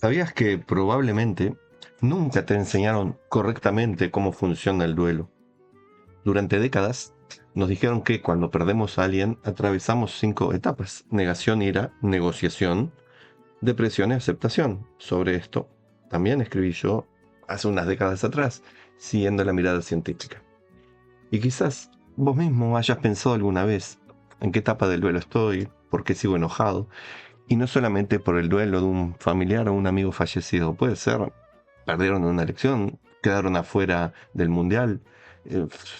¿Sabías que probablemente nunca te enseñaron correctamente cómo funciona el duelo? Durante décadas nos dijeron que cuando perdemos a alguien atravesamos 5 etapas: negación, ira, negociación, depresión y aceptación. Sobre esto también escribí yo hace unas décadas atrás, siguiendo la mirada científica. Y quizás vos mismo hayas pensado alguna vez en qué etapa del duelo estoy, por qué sigo enojado, y no solamente por el duelo de un familiar o un amigo fallecido. Puede ser, perdieron una elección, quedaron afuera del mundial,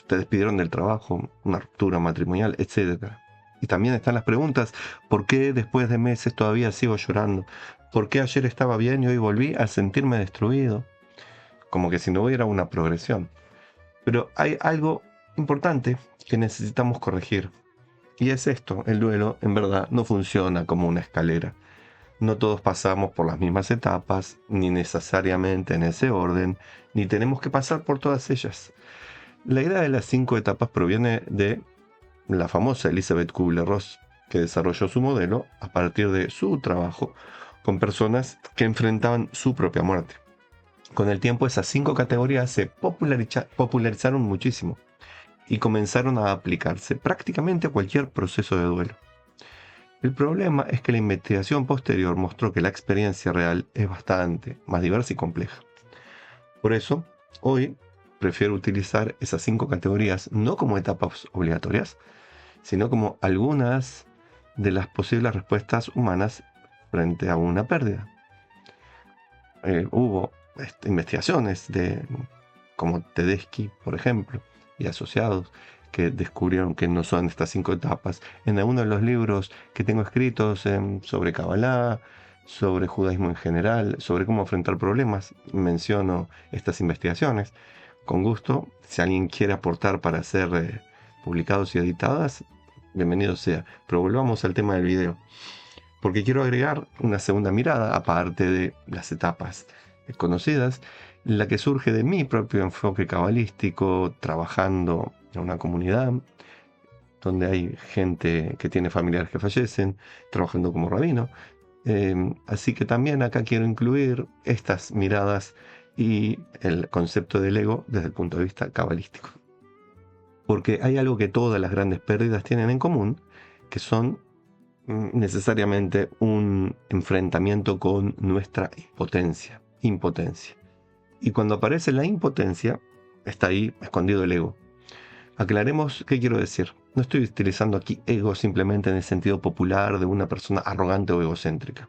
te despidieron del trabajo, una ruptura matrimonial, etcétera. Y también están las preguntas: ¿por qué después de meses todavía sigo llorando? ¿Por qué ayer estaba bien y hoy volví a sentirme destruido? Como que si no hubiera una progresión. Pero hay algo importante que necesitamos corregir. Y es esto: el duelo en verdad no funciona como una escalera. No todos pasamos por las mismas etapas, ni necesariamente en ese orden, ni tenemos que pasar por todas ellas. La idea de las 5 etapas proviene de la famosa Elizabeth Kubler-Ross, que desarrolló su modelo a partir de su trabajo con personas que enfrentaban su propia muerte. Con el tiempo, esas 5 categorías se popularizaron muchísimo y comenzaron a aplicarse prácticamente a cualquier proceso de duelo. El problema es que la investigación posterior mostró que la experiencia real es bastante más diversa y compleja. Por eso, hoy prefiero utilizar esas 5 categorías no como etapas obligatorias, sino como algunas de las posibles respuestas humanas frente a una pérdida. Hubo investigaciones como Tedeschi, por ejemplo, y asociados, que descubrieron que no son estas 5 etapas. En algunos de los libros que tengo escritos sobre Kabbalah, sobre judaísmo en general, sobre cómo enfrentar problemas, menciono estas investigaciones. Con gusto, si alguien quiere aportar para ser publicados y editadas, bienvenido sea. Pero volvamos al tema del video, porque quiero agregar una segunda mirada, aparte de las etapas conocidas, la que surge de mi propio enfoque cabalístico, trabajando en una comunidad donde hay gente que tiene familiares que fallecen, trabajando como rabino. Así que también acá quiero incluir estas miradas y el concepto del ego desde el punto de vista cabalístico. Porque hay algo que todas las grandes pérdidas tienen en común, que son necesariamente un enfrentamiento con nuestra impotencia. Y cuando aparece la impotencia, está ahí escondido el ego. Aclaremos qué quiero decir. No estoy utilizando aquí ego simplemente en el sentido popular de una persona arrogante o egocéntrica.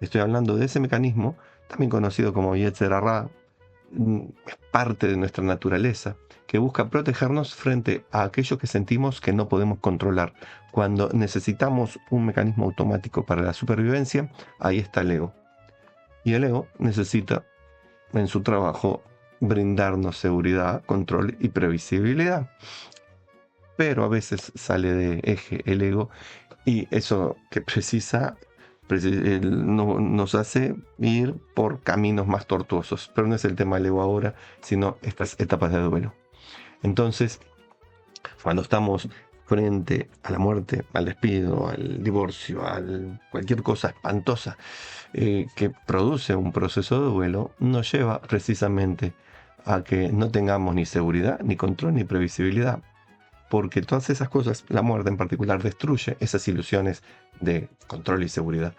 Estoy hablando de ese mecanismo, también conocido como Yetzer Hara. Es parte de nuestra naturaleza, que busca protegernos frente a aquello que sentimos que no podemos controlar. Cuando necesitamos un mecanismo automático para la supervivencia, ahí está el ego. Y el ego necesita, en su trabajo, brindarnos seguridad, control y previsibilidad. Pero a veces sale de eje el ego, y eso que precisa nos hace ir por caminos más tortuosos. Pero no es el tema del ego ahora, sino estas etapas de duelo. Entonces, cuando estamos frente a la muerte, al despido, al divorcio, a cualquier cosa espantosa que produce un proceso de duelo, nos lleva precisamente a que no tengamos ni seguridad, ni control, ni previsibilidad. Porque todas esas cosas, la muerte en particular, destruye esas ilusiones de control y seguridad.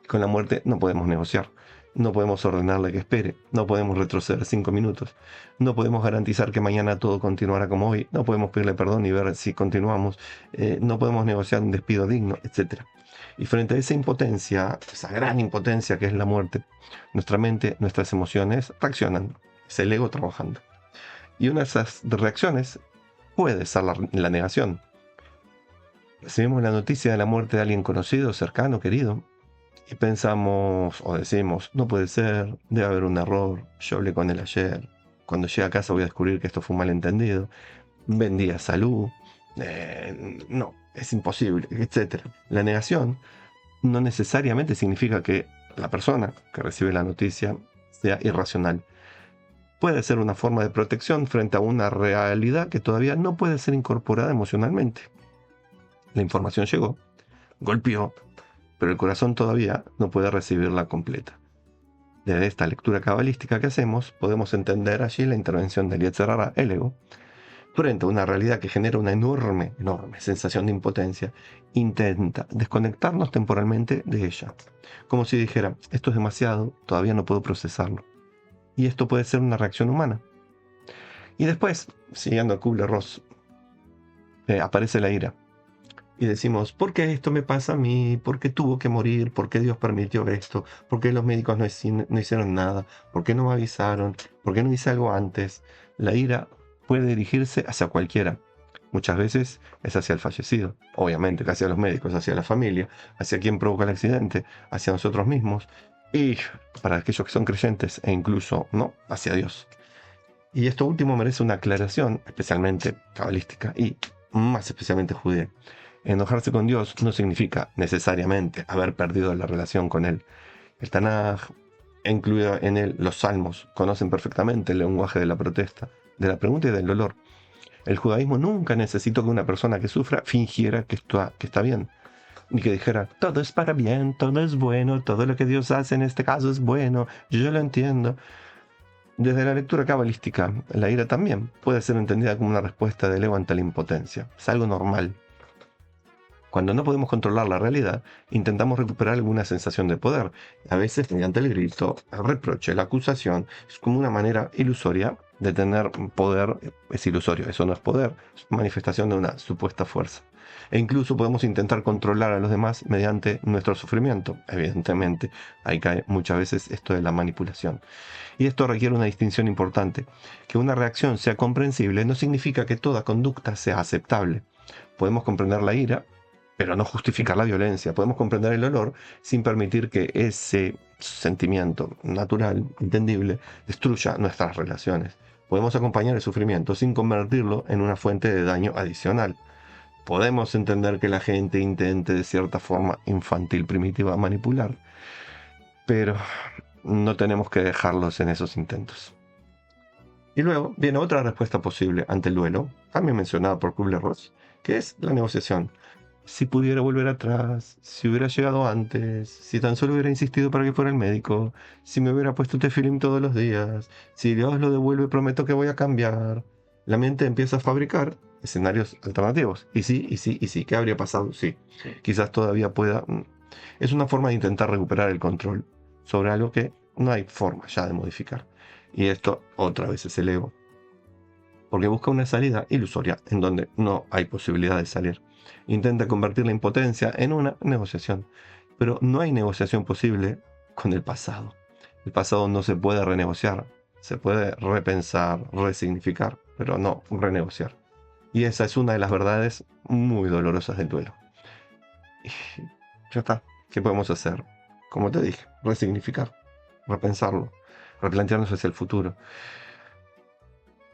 Con la muerte no podemos negociar, no podemos ordenarle que espere, no podemos retroceder 5 minutos, no podemos garantizar que mañana todo continuará como hoy, no podemos pedirle perdón y ver si continuamos, no podemos negociar un despido digno, etc. Y frente a esa impotencia, esa gran impotencia que es la muerte, nuestra mente, nuestras emociones reaccionan. Es el ego trabajando. Y una de esas reacciones puede ser la negación. Recibimos la noticia de la muerte de alguien conocido, cercano, querido, y pensamos o decimos: no puede ser, debe haber un error, yo hablé con él ayer, cuando llegue a casa voy a descubrir que esto fue un malentendido, vendía salud, no, es imposible, etc. La negación no necesariamente significa que la persona que recibe la noticia sea irracional. Puede ser una forma de protección frente a una realidad que todavía no puede ser incorporada emocionalmente. La información llegó, golpeó, pero el corazón todavía no puede recibirla completa. Desde esta lectura cabalística que hacemos, podemos entender allí la intervención del Yetzer Hara, el ego, frente a una realidad que genera una enorme sensación de impotencia. Intenta desconectarnos temporalmente de ella, como si dijera, esto es demasiado, todavía no puedo procesarlo. Y esto puede ser una reacción humana. Y después, siguiendo a Kubler-Ross, aparece la ira. Y decimos, ¿por qué esto me pasa a mí? ¿Por qué tuvo que morir? ¿Por qué Dios permitió esto? ¿Por qué los médicos no hicieron nada? ¿Por qué no me avisaron? ¿Por qué no hice algo antes? La ira puede dirigirse hacia cualquiera. Muchas veces es hacia el fallecido, obviamente, hacia los médicos, hacia la familia, hacia quien provoca el accidente, hacia nosotros mismos y para aquellos que son creyentes e incluso no hacia Dios. Y esto último merece una aclaración, especialmente cabalística y más especialmente judía. Enojarse con Dios no significa necesariamente haber perdido la relación con Él. El Tanaj, incluido en él los salmos, conocen perfectamente el lenguaje de la protesta, de la pregunta y del dolor. El judaísmo nunca necesitó que una persona que sufra fingiera que está bien, ni que dijera, todo es para bien, todo es bueno, todo lo que Dios hace en este caso es bueno, yo lo entiendo. Desde la lectura cabalística, la ira también puede ser entendida como una respuesta del ego ante la impotencia. Es algo normal. Cuando no podemos controlar la realidad, intentamos recuperar alguna sensación de poder. A veces mediante el grito, el reproche, la acusación, es como una manera ilusoria de tener poder. Es ilusorio, eso no es poder, es manifestación de una supuesta fuerza. E incluso podemos intentar controlar a los demás mediante nuestro sufrimiento. Evidentemente, ahí cae muchas veces esto de la manipulación. Y esto requiere una distinción importante. Que una reacción sea comprensible no significa que toda conducta sea aceptable. Podemos comprender la ira, pero no justificar la violencia. Podemos comprender el dolor sin permitir que ese sentimiento natural, entendible, destruya nuestras relaciones. Podemos acompañar el sufrimiento sin convertirlo en una fuente de daño adicional. Podemos entender que la gente intente de cierta forma infantil, primitiva, manipular, pero no tenemos que dejarlos en esos intentos. Y luego viene otra respuesta posible ante el duelo, también mencionada por Kubler-Ross, que es la negociación. Si pudiera volver atrás, si hubiera llegado antes, si tan solo hubiera insistido para que fuera el médico, si me hubiera puesto tefilim todos los días, si Dios lo devuelve, prometo que voy a cambiar. La mente empieza a fabricar escenarios alternativos. Y sí, y sí, y sí. ¿Qué habría pasado? Sí. Quizás todavía pueda. Es una forma de intentar recuperar el control sobre algo que no hay forma ya de modificar. Y esto otra vez es el ego. Porque busca una salida ilusoria en donde no hay posibilidad de salir. Intenta convertir la impotencia en una negociación. Pero no hay negociación posible con el pasado. El pasado no se puede renegociar. Se puede repensar, resignificar, pero no renegociar. Y esa es una de las verdades muy dolorosas del duelo. Y ya está. ¿Qué podemos hacer? Como te dije, resignificar, repensarlo, replantearnos hacia el futuro.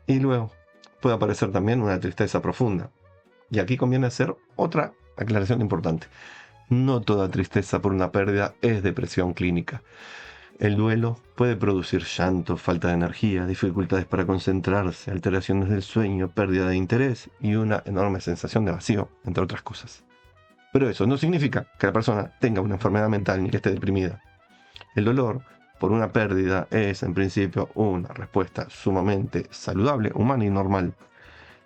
Y luego puede aparecer también una tristeza profunda. Y aquí conviene hacer otra aclaración importante. No toda tristeza por una pérdida es depresión clínica. El duelo puede producir llanto, falta de energía, dificultades para concentrarse, alteraciones del sueño, pérdida de interés y una enorme sensación de vacío, entre otras cosas. Pero eso no significa que la persona tenga una enfermedad mental ni que esté deprimida. El dolor por una pérdida es, en principio, una respuesta sumamente saludable, humana y normal.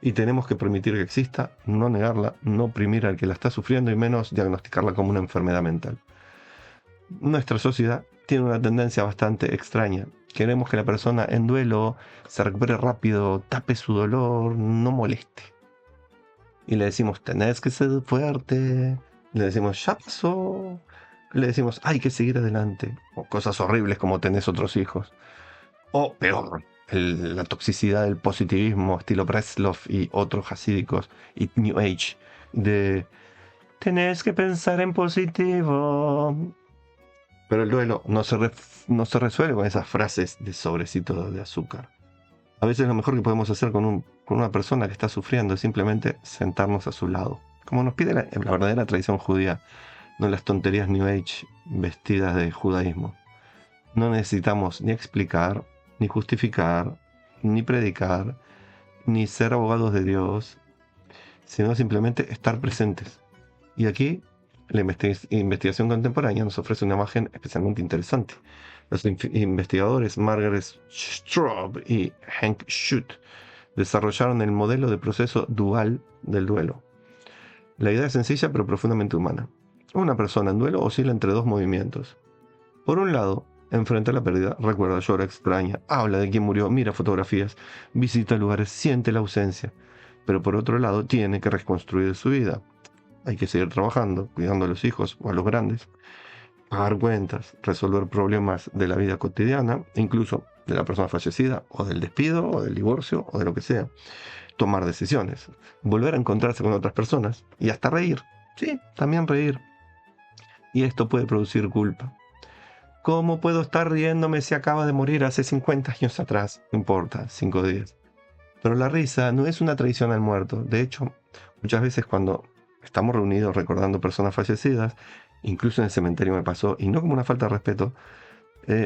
Y tenemos que permitir que exista, no negarla, no oprimir al que la está sufriendo y menos diagnosticarla como una enfermedad mental. Nuestra sociedad tiene una tendencia bastante extraña. Queremos que la persona en duelo se recupere rápido, tape su dolor, no moleste. Y le decimos, tenés que ser fuerte. Le decimos, ya pasó. Le decimos, hay que seguir adelante. O cosas horribles como tenés otros hijos. O peor, la toxicidad del positivismo, estilo Breslov y otros hasídicos y New Age, de tenés que pensar en positivo. Pero el duelo no se resuelve con esas frases de sobrecito de azúcar. A veces lo mejor que podemos hacer con una persona que está sufriendo es simplemente sentarnos a su lado, como nos pide la verdadera tradición judía, no las tonterías New Age vestidas de judaísmo. No necesitamos ni explicar, ni justificar, ni predicar, ni ser abogados de Dios, sino simplemente estar presentes. Y aquí la investigación contemporánea nos ofrece una imagen especialmente interesante. Los investigadores Margaret Straub y Henk Schutt desarrollaron el modelo de proceso dual del duelo. La idea es sencilla pero profundamente humana. Una persona en duelo oscila entre dos movimientos. Por un lado, enfrenta la pérdida, recuerda, llora, extraña, habla de quién murió, mira fotografías, visita lugares, siente la ausencia. Pero por otro lado, tiene que reconstruir su vida. Hay que seguir trabajando, cuidando a los hijos o a los grandes, pagar cuentas, resolver problemas de la vida cotidiana, incluso de la persona fallecida, o del despido, o del divorcio, o de lo que sea. Tomar decisiones, volver a encontrarse con otras personas y hasta reír. Sí, también reír. Y esto puede producir culpa. ¿Cómo puedo estar riéndome si acaba de morir hace 50 años atrás? No importa, 5 días. Pero la risa no es una traición al muerto. De hecho, muchas veces cuando estamos reunidos recordando personas fallecidas, incluso en el cementerio me pasó, y no como una falta de respeto,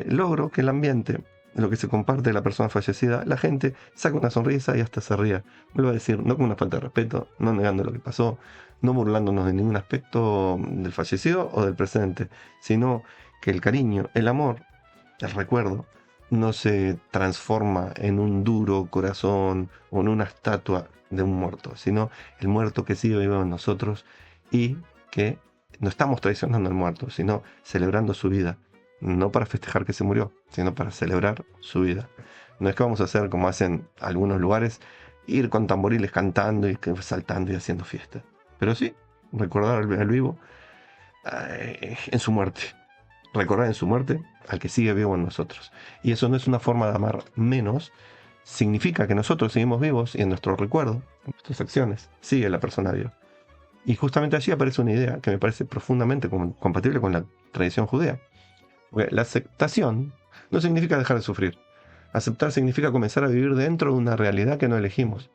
logro que el ambiente, lo que se comparte de la persona fallecida, la gente saca una sonrisa y hasta se ría. Vuelvo a decir, no como una falta de respeto, no negando lo que pasó, no burlándonos de ningún aspecto del fallecido o del presente, sino que el cariño, el amor, el recuerdo, no se transforma en un duro corazón o en una estatua de un muerto, sino el muerto que sigue vivo en nosotros y que no estamos traicionando al muerto, sino celebrando su vida. No para festejar que se murió, sino para celebrar su vida. No es que vamos a hacer como hacen algunos lugares, ir con tamboriles cantando y saltando y haciendo fiesta. Pero sí, recordar al vivo en su muerte. Recordar en su muerte al que sigue vivo en nosotros. Y eso no es una forma de amar menos, significa que nosotros seguimos vivos y en nuestro recuerdo, en nuestras acciones, sigue la persona viva. Y justamente allí aparece una idea que me parece profundamente compatible con la tradición judea. Porque la aceptación no significa dejar de sufrir. Aceptar significa comenzar a vivir dentro de una realidad que no elegimos.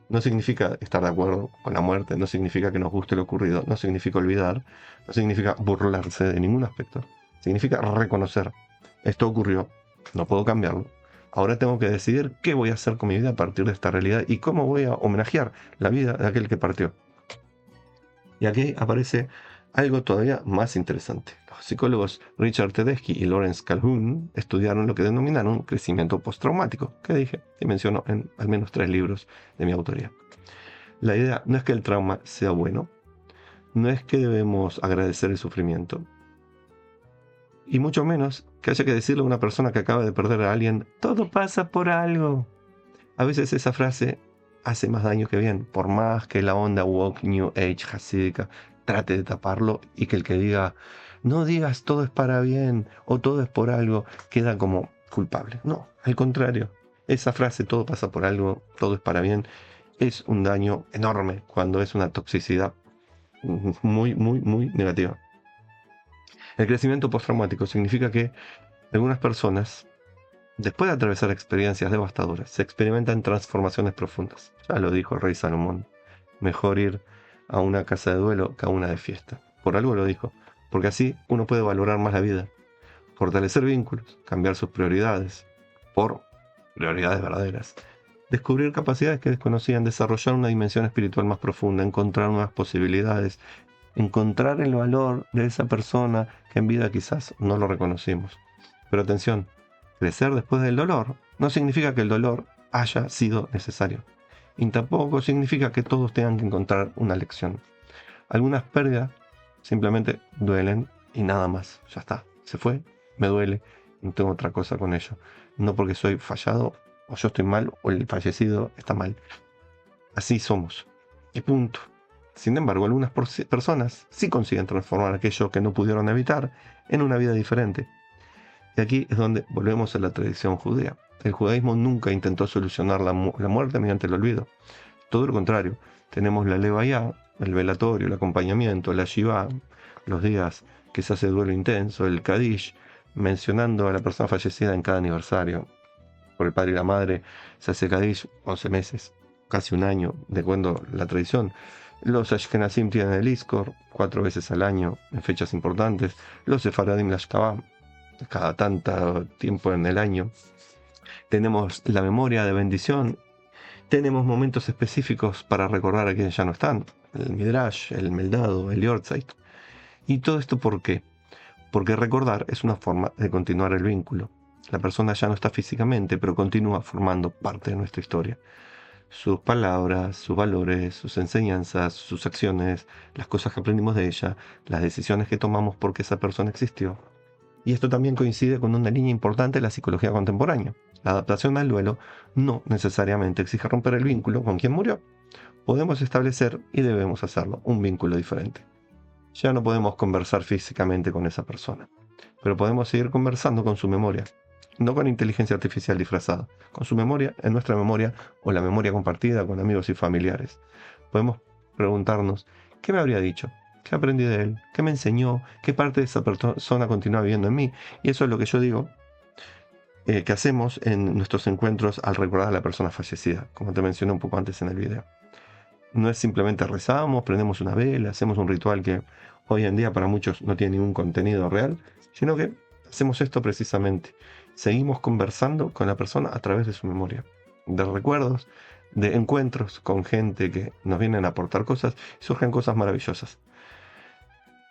No significa estar de acuerdo con la muerte, no significa que nos guste lo ocurrido, no significa olvidar, no significa burlarse de ningún aspecto. Significa reconocer, esto ocurrió, no puedo cambiarlo. Ahora tengo que decidir qué voy a hacer con mi vida a partir de esta realidad y cómo voy a homenajear la vida de aquel que partió. Y aquí aparece algo todavía más interesante. Los psicólogos Richard Tedeschi y Lawrence Calhoun estudiaron lo que denominaron crecimiento postraumático, que dije y menciono en al menos 3 libros de mi autoría. La idea no es que el trauma sea bueno, no es que debemos agradecer el sufrimiento, y mucho menos que haya que decirle a una persona que acaba de perder a alguien, todo pasa por algo. A veces esa frase hace más daño que bien, por más que la onda woke New Age hasídica trate de taparlo y que el que diga, no digas todo es para bien o todo es por algo, queda como culpable. No, al contrario, esa frase todo pasa por algo, todo es para bien, es un daño enorme cuando es una toxicidad muy, muy, muy negativa. El crecimiento postraumático significa que algunas personas, después de atravesar experiencias devastadoras, se experimentan transformaciones profundas. Ya lo dijo el rey Salomón. Mejor ir a una casa de duelo que a una de fiesta. Por algo lo dijo. Porque así uno puede valorar más la vida, fortalecer vínculos, cambiar sus prioridades por prioridades verdaderas, descubrir capacidades que desconocían, desarrollar una dimensión espiritual más profunda, encontrar nuevas posibilidades, encontrar el valor de esa persona que en vida quizás no lo reconocimos. Pero atención, crecer después del dolor no significa que el dolor haya sido necesario. Y tampoco significa que todos tengan que encontrar una lección. Algunas pérdidas simplemente duelen y nada más. Ya está, se fue, me duele, no tengo otra cosa con ello. No porque soy fallado, o yo estoy mal, o el fallecido está mal. Así somos. Y punto. Sin embargo, algunas personas sí consiguen transformar aquello que no pudieron evitar en una vida diferente. Y aquí es donde volvemos a la tradición judía. El judaísmo nunca intentó solucionar la muerte mediante el olvido. Todo lo contrario, tenemos la levaya, el velatorio, el acompañamiento, la shiva, los días que se hace duelo intenso, el kadish, mencionando a la persona fallecida en cada aniversario. Por el padre y la madre se hace kadish 11 meses, casi un año, de acuerdo a la tradición. Los ashkenazim tienen el iskor 4 veces al año en fechas importantes. Los sefaradim la shkabah cada tanto tiempo en el año. Tenemos la memoria de bendición. Tenemos momentos específicos para recordar a quienes ya no están. El Midrash, el Meldado, el Yortzeit. ¿Y todo esto por qué? porque recordar es una forma de continuar el vínculo. La persona ya no está físicamente, pero continúa formando parte de nuestra historia. Sus palabras, sus valores, sus enseñanzas, sus acciones, las cosas que aprendimos de ella, las decisiones que tomamos porque esa persona existió. Y esto también coincide con una línea importante de la psicología contemporánea. La adaptación al duelo no necesariamente exige romper el vínculo con quien murió. Podemos establecer, y debemos hacerlo, un vínculo diferente. Ya no podemos conversar físicamente con esa persona, pero podemos seguir conversando con su memoria, no con inteligencia artificial disfrazada, con su memoria en nuestra memoria o la memoria compartida con amigos y familiares. Podemos preguntarnos, ¿qué me habría dicho? ¿Qué aprendí de él? ¿Qué me enseñó? ¿Qué parte de esa persona continúa viviendo en mí? Y eso es lo que yo digo que hacemos en nuestros encuentros al recordar a la persona fallecida, como te mencioné un poco antes en el video. No es simplemente rezamos, prendemos una vela, hacemos un ritual que hoy en día para muchos no tiene ningún contenido real, sino que hacemos esto precisamente. Seguimos conversando con la persona a través de su memoria, de recuerdos, de encuentros con gente que nos vienen a aportar cosas y surgen cosas maravillosas.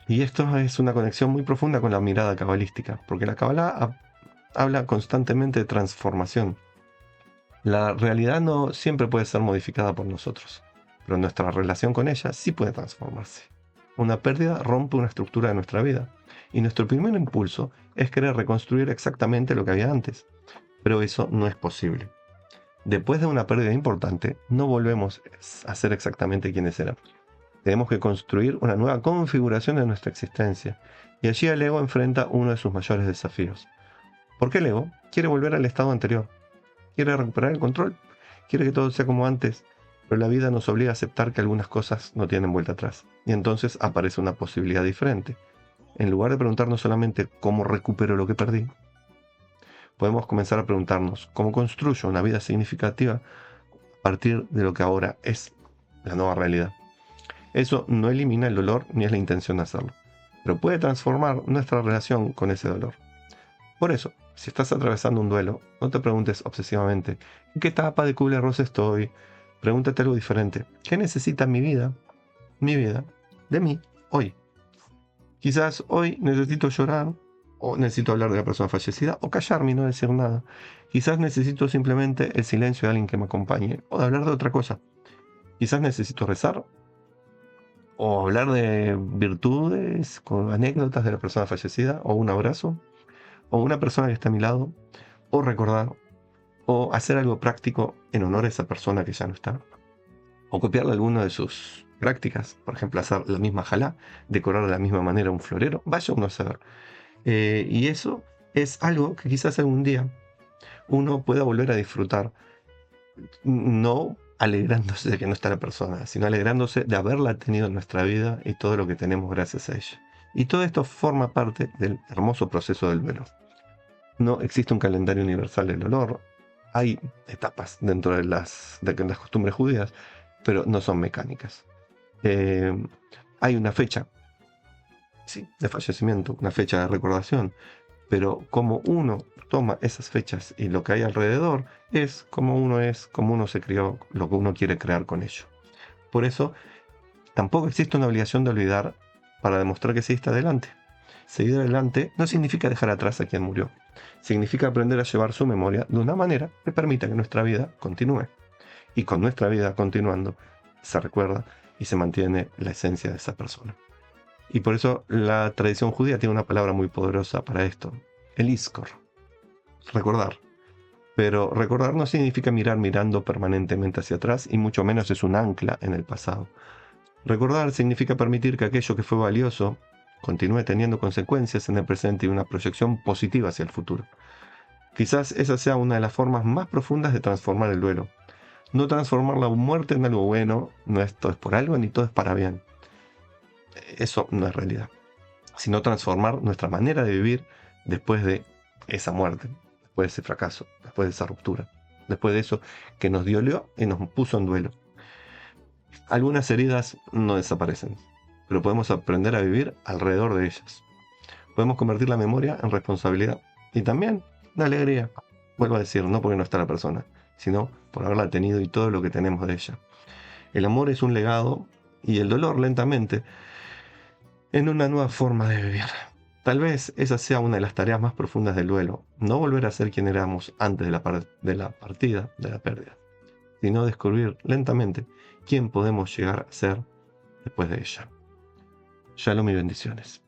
Y esto es una conexión muy profunda con la mirada cabalística, porque la Kabbalah habla constantemente de transformación. La realidad no siempre puede ser modificada por nosotros, pero nuestra relación con ella sí puede transformarse. Una pérdida rompe una estructura de nuestra vida, y nuestro primer impulso es querer reconstruir exactamente lo que había antes, pero eso no es posible. Después de una pérdida importante, no volvemos a ser exactamente quienes éramos. Tenemos que construir una nueva configuración de nuestra existencia, y allí el ego enfrenta uno de sus mayores desafíos. Porque el ego quiere volver al estado anterior, quiere recuperar el control, quiere que todo sea como antes, pero la vida nos obliga a aceptar que algunas cosas no tienen vuelta atrás, y entonces aparece una posibilidad diferente. En lugar de preguntarnos solamente cómo recupero lo que perdí, podemos comenzar a preguntarnos cómo construyo una vida significativa a partir de lo que ahora es la nueva realidad. Eso no elimina el dolor ni es la intención de hacerlo, pero puede transformar nuestra relación con ese dolor. Por eso, si estás atravesando un duelo, no te preguntes obsesivamente ¿en qué etapa de Kubler-Ross estoy? Pregúntate algo diferente. ¿Qué necesita mi vida, de mí, hoy? Quizás hoy necesito llorar, o necesito hablar de la persona fallecida, o callarme y no decir nada. Quizás necesito simplemente el silencio de alguien que me acompañe, o de hablar de otra cosa. Quizás necesito rezar, o hablar de virtudes, con anécdotas de la persona fallecida, o un abrazo, o una persona que está a mi lado, o recordar, o hacer algo práctico en honor a esa persona que ya no está, o copiarle alguna de sus prácticas, por ejemplo, hacer la misma jalá, decorar de la misma manera un florero, vaya uno a saber. Y eso es algo que quizás algún día uno pueda volver a disfrutar, no alegrándose de que no está la persona, sino alegrándose de haberla tenido en nuestra vida y todo lo que tenemos gracias a ella. Y todo esto forma parte del hermoso proceso del duelo. No existe un calendario universal del dolor. Hay etapas dentro de las costumbres judías, pero no son mecánicas. Hay una fecha, sí, de fallecimiento, una fecha de recordación, pero como uno toma esas fechas y lo que hay alrededor es, como uno se crió, lo que uno quiere crear con ello. Por eso, tampoco existe una obligación de olvidar para demostrar que seguiste adelante. Seguir adelante no significa dejar atrás a quien murió. Significa aprender a llevar su memoria de una manera que permita que nuestra vida continúe. Y con nuestra vida continuando, se recuerda y se mantiene la esencia de esa persona. Y por eso la tradición judía tiene una palabra muy poderosa para esto, el iskor, recordar. Pero recordar no significa mirando permanentemente hacia atrás y mucho menos es un ancla en el pasado. Recordar significa permitir que aquello que fue valioso continúe teniendo consecuencias en el presente y una proyección positiva hacia el futuro. Quizás esa sea una de las formas más profundas de transformar el duelo. No transformar la muerte en algo bueno, no es todo es por algo ni todo es para bien. Eso no es realidad. Sino transformar nuestra manera de vivir después de esa muerte, después de ese fracaso, después de esa ruptura, después de eso que nos dolió y nos puso en duelo. Algunas heridas no desaparecen, pero podemos aprender a vivir alrededor de ellas. Podemos convertir la memoria en responsabilidad y también en alegría. Vuelvo a decir, no porque no está la persona, sino por haberla tenido y todo lo que tenemos de ella. El amor es un legado y el dolor lentamente en una nueva forma de vivir. Tal vez esa sea una de las tareas más profundas del duelo, no volver a ser quien éramos antes de la partida, de la pérdida, sino descubrir lentamente quién podemos llegar a ser después de ella. Shalom y bendiciones.